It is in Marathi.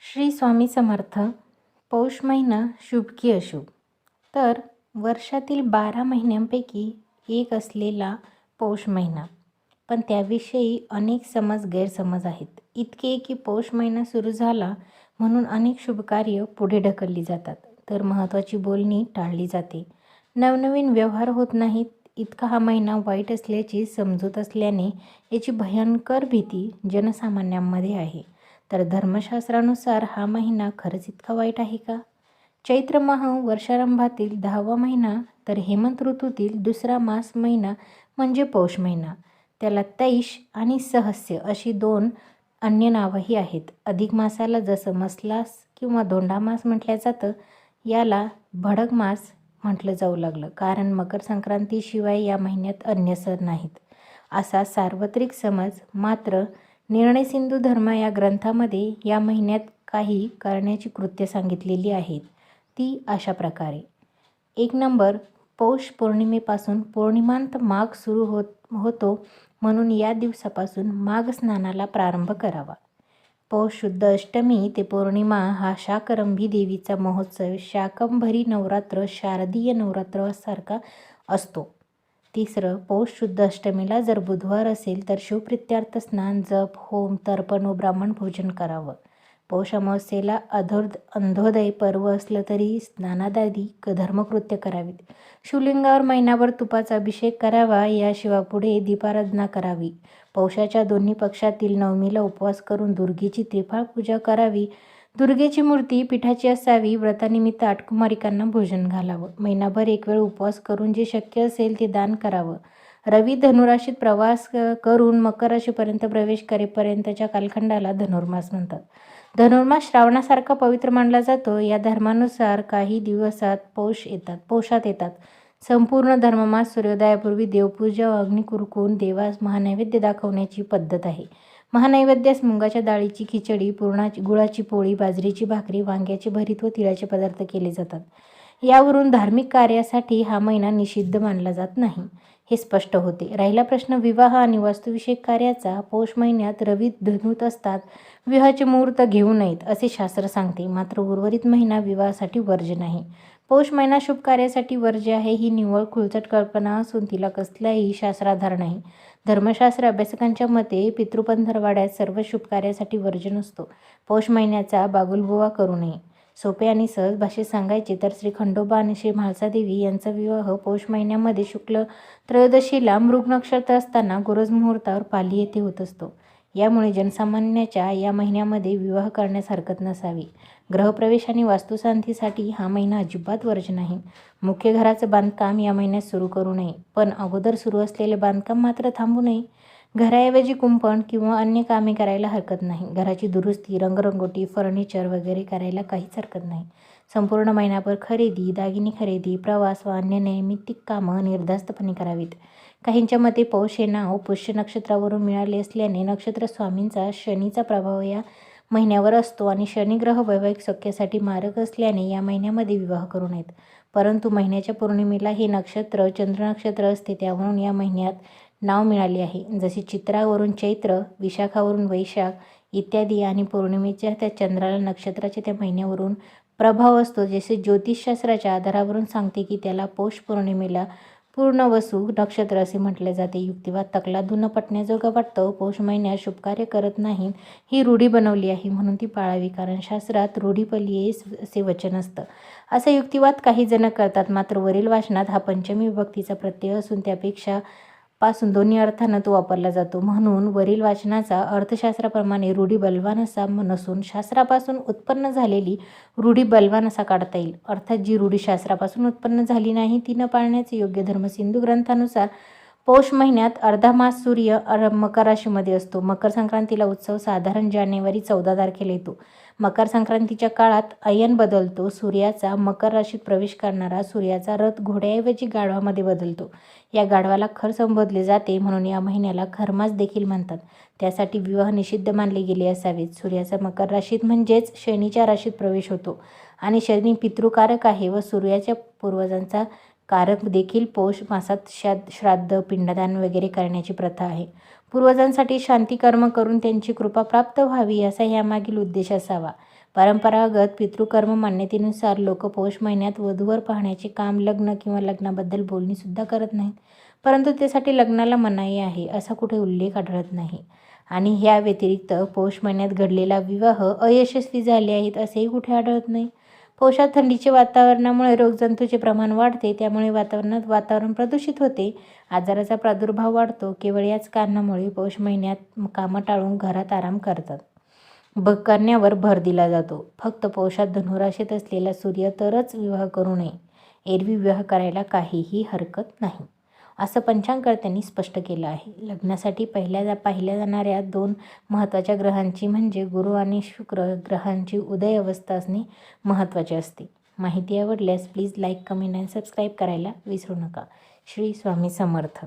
श्री स्वामी समर्थ. पौष महिना शुभ की अशुभ. तर वर्षातील 12 महिन्यांपैकी एक असलेला पौष महिना, पण त्याविषयी अनेक गैरसमज आहेत. इतके की पौष महिना सुरू झाला म्हणून अनेक शुभकार्य पुढे ढकलली जातात, तर महत्त्वाची बोलणी टाळली जाते. नवनवीन व्यवहार होत नाहीत. इतका हा महिना वाईट असल्याची समजूत असल्याने याची भयंकर भीती जनसामान्यांमध्ये आहे. तर धर्मशास्त्रानुसार हा महिना खरंच इतका वाईट आहे का? चैत्र माह वर्षारंभातील 10वा महिना, तर हेमंत ऋतूतील दुसरा मास महिना म्हणजे पौष महिना. त्याला तैश आणि सहस्य अशी 2 अन्य नावंही आहेत. अधिक मासाला जसं मसलास किंवा धोंडामास म्हटलं जातं, याला भडक मास म्हटलं जाऊ लागलं, कारण मकर संक्रांतीशिवाय या महिन्यात अन्य सण नाहीत असा सार्वत्रिक समज. मात्र निर्णय सिंधू धर्म या ग्रंथामध्ये या महिन्यात काही करण्याची कृत्य सांगितलेली आहेत. ती अशा प्रकारे: 1 नंबर, पौष पौर्णिमेपासून पौर्णिमांत माघ सुरू होतो म्हणून या दिवसापासून माघ स्नानाला प्रारंभ करावा. पौष शुद्ध अष्टमी ते पौर्णिमा हा शाकंभरी देवीचा महोत्सव शाकंभरी नवरात्र शारदीय नवरात्रासारखा असतो. तिसरं, पौष शुद्ध अष्टमीला जर बुधवार असेल तर शिवप्रित्यर्थ स्नान, जप, होम, तर्पण व ब्राह्मण भोजन करावं. पौष अमावस्येला अंधोदय पर्व असलं तरी स्नानादादी धर्मकृत्य करावीत. शिवलिंगावर महिनाभर तुपाचा अभिषेक करावा. याशिवाय पुढे दीपाराधना करावी. पौषाच्या दोन्ही पक्षातील नवमीला उपवास करून दुर्गेची त्रिफळ पूजा करावी. दुर्गेची मूर्ती पिठाची असावी. व्रतानिमित्त 8 कुमारिकांना भोजन घालावं. महिनाभर एक वेळ उपवास करून जे शक्य असेल ते दान करावं. रवी धनुराशीत प्रवास करून मकर राशीपर्यंत प्रवेश करेपर्यंतच्या कालखंडाला धनुर्मास म्हणतात. धनुर्मास श्रावणासारखा पवित्र मानला जातो. या धर्मानुसार काही दिवसात पौषात येतात. संपूर्ण धर्ममास सूर्योदयापूर्वी देवपूजा व अग्नी कुरकून देवास महानैवेद्य दाखवण्याची पद्धत आहे. महानैवेद्यास मुगाच्या डाळीची खिचडी, गुळाची पोळी, बाजरीची भाकरी, वांग्याचे भरीत व तिळाचे पदार्थ केले जातात. यावरून धार्मिक कार्यासाठी हा महिना निषिद्ध मानला जात नाही हे स्पष्ट होते. राहिला प्रश्न विवाह आणि वास्तुविषयक कार्याचा. पौष महिन्यात रवी धनुत असतात. विवाहाचे मुहूर्त घेऊ नयेत असे शास्त्र सांगते. मात्र उर्वरित महिना विवाहासाठी वर्ज्य नाही. पौष महिना शुभ कार्यासाठी वर्ज्य आहे ही निव्वळ खुळचट कल्पना असून तिला कसलाही शास्त्राधार नाही. धर्मशास्त्र अभ्यासकांच्या मते पितृपंधरवाड्यात सर्व शुभ कार्यासाठी वर्ज्य नसतो. पौष महिन्याचा बागुलबुवा करू नये. सोपे आणि सहज भाषेत सांगायचे तर श्री खंडोबा आणि श्री म्हाळसादेवी यांचा विवाह पौष महिन्यामध्ये शुक्ल त्रयोदशीला मृग नक्षत्र असताना गुरज मुहूर्तावर पाली येथे होत असतो. यामुळे जनसामान्याच्या या महिन्यामध्ये विवाह करण्यास हरकत नसावी. गृहप्रवेश आणि वास्तुशांतीसाठी हा महिना अजिबात वर्ज्य नाही. मुख्य घराचं बांधकाम या महिन्यात सुरू करू नये, पण अगोदर सुरू असलेले बांधकाम मात्र थांबू नये. घराऐवजी कुंपण किंवा अन्य कामे करायला हरकत नाही. घराची दुरुस्ती, रंगरंगोटी, फर्निचर वगैरे करायला काहीच हरकत नाही. संपूर्ण महिनाभर खरेदी, दागिने खरेदी, प्रवास व अन्य नैमित्तिक कामं निर्धास्तपणे करावीत. काहींच्या मते पौष हे नाव पुष्य नक्षत्रावरून मिळाले असल्याने नक्षत्र स्वामींचा शनीचा प्रभाव या महिन्यावर असतो आणि शनिग्रह वैवाहिक सौख्यासाठी मारक असल्याने या महिन्यामध्ये विवाह करू नयेत. परंतु महिन्याच्या पौर्णिमेला हे नक्षत्र चंद्र नक्षत्र असते, त्यावरून या महिन्यात नाव मिळाले आहे. जसे चित्रावरून चैत्र, विशाखावरून वैशाख इत्यादी आणि पौर्णिमेच्या त्या चंद्राला नक्षत्राच्या त्या महिन्यावरून प्रभाव असतो. जसे ज्योतिषशास्त्राच्या आधारावरून सांगते की त्याला पौष पौर्णिमेला पूर्णवसू नक्षत्र असे म्हटले जाते. युक्तिवाद तकलादू न पटण्याजोगा वाटतो. पौष महिन्यात शुभकार्य करत नाही ही रूढी बनवली आहे म्हणून ती पाळावी, कारण शास्त्रात रूढीपलिये असे वचन असतं. असा युक्तिवाद काही जण करतात. मात्र वरील वाचनात हा पंचमी विभक्तीचा प्रत्यय असून त्यापेक्षा पासून दोन्ही अर्थानं तो वापरला जातो. म्हणून वरील वाचनाचा अर्थशास्त्राप्रमाणे रूढी बलवान असा नसून शास्त्रापासून उत्पन्न झालेली रूढी बलवान असा काढता येईल. अर्थात जी रूढी शास्त्रापासून उत्पन्न झाली नाही ती न पाळण्याचे योग्य. धर्मसिंधू ग्रंथानुसार पौष महिन्यात अर्धा मास सूर्य मकर राशीमध्ये असतो. मकर संक्रांतीला उत्सव साधारण जानेवारी 14 तारखेला येतो. मकर संक्रांतीच्या काळात अयन बदलतो. सूर्याचा मकर राशीत प्रवेश करणारा सूर्याचा रथ घोड्याऐवजी गाढवामध्ये बदलतो. या गाढवाला खर संबोधले जाते म्हणून या महिन्याला खरमास देखील म्हणतात. त्यासाठी विवाह निषिद्ध मानले गेले असावेत. सूर्याचा मकर राशीत म्हणजेच शनीच्या राशीत प्रवेश होतो आणि शनी पितृकारक आहे व सूर्याच्या पूर्वजांचा कारक देखील. पौष मासात श्राद्ध, पिंडदान वगैरे करण्याची प्रथा आहे. पूर्वजांसाठी शांती कर्म करून त्यांची कृपा प्राप्त व्हावी असा यामागील उद्देश असावा. परंपरागत पितृकर्म मान्यतेनुसार लोक पौष महिन्यात वधूवर पाहण्याचे काम लग्न किंवा लग्नाबद्दल बोलणीसुद्धा करत नाहीत. परंतु त्यासाठी लग्नाला मनाई आहे असा कुठे उल्लेख आढळत नाही. आणि ह्या व्यतिरिक्त पौष महिन्यात घडलेला विवाह अयशस्वी झाले आहेत असेही कुठे आढळत नाही. पौषात थंडीचे वातावरणामुळे रोगजंतूचे प्रमाण वाढते, त्यामुळे वातावरण प्रदूषित होते, आजाराचा प्रादुर्भाव वाढतो. केवळ याच कारणामुळे पौष महिन्यात कामं टाळून घरात आराम करण्यावर भर दिला जातो. फक्त पौषात धनुराशीत असलेला सूर्य तरच विवाह करू नये, एरवी विवाह करायला काहीही हरकत नाही असं पंचांगकर्त्यांनी स्पष्ट केलं आहे. लग्नासाठी पाहिल्या जाणाऱ्या 2 महत्त्वाच्या ग्रहांची म्हणजे गुरु आणि शुक्र ग्रहांची उदय अवस्था असणे महत्त्वाचे असते. माहिती आवडल्यास प्लीज लाईक, कमेंट आणि सबस्क्राईब करायला विसरू नका. श्री स्वामी समर्थ.